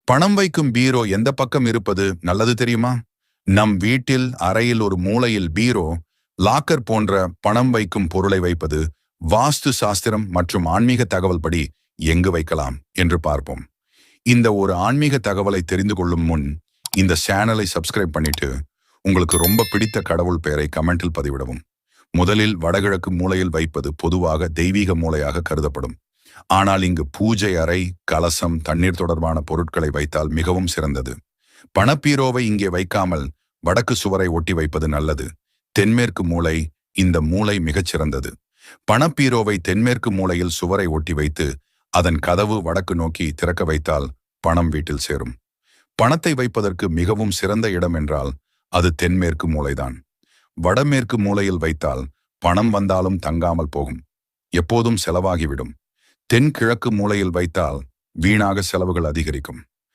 பணம் வைக்கும் பீரோ எந்த பக்கம் இருப்பது நல்லது தெரியுமா? நம் வீட்டில் அறையில் ஒரு மூலையில் பீரோ, லாக்கர் போன்ற பணம் வைக்கும் பொருளை வைப்பது வாஸ்து சாஸ்திரம் மற்றும் ஆன்மீக தகவல் படி எங்கு வைக்கலாம் என்று பார்ப்போம். இந்த ஒரு ஆன்மீக தகவலை தெரிந்து கொள்ளும் முன் இந்த சேனலை சப்ஸ்கிரைப் பண்ணிட்டு உங்களுக்கு ரொம்ப பிடித்த கடவுள் பெயரை கமெண்டில் பதிவிடவும். முதலில் வடகிழக்கு மூலையில் வைப்பது பொதுவாக தெய்வீக மூலையாக கருதப்படும். ஆனால் இங்கு பூஜை அறை, கலசம், தண்ணீர் தொடர்பான பொருட்களை வைத்தால் மிகவும் சிறந்தது. பணப்பீரோவை இங்கே வைக்காமல் வடக்கு சுவரை ஒட்டி வைப்பது நல்லது. தென்மேற்கு மூலை, இந்த மூலை மிகச் சிறந்தது. பணப்பீரோவை தென்மேற்கு மூலையில் சுவரை ஒட்டி வைத்து அதன் கதவு வடக்கு நோக்கி திறக்க வைத்தால் பணம் வீட்டில் சேரும். பணத்தை வைப்பதற்கு மிகவும் சிறந்த இடம் என்றால் அது தென்மேற்கு மூலைதான். வடமேற்கு மூலையில் வைத்தால் பணம் வந்தாலும் தங்காமல் போகும், எப்போதும் செலவாகிவிடும். தென்கிழக்கு மூலையில் வைத்தால் வீணாக செலவுகள் அதிகரிக்கும்.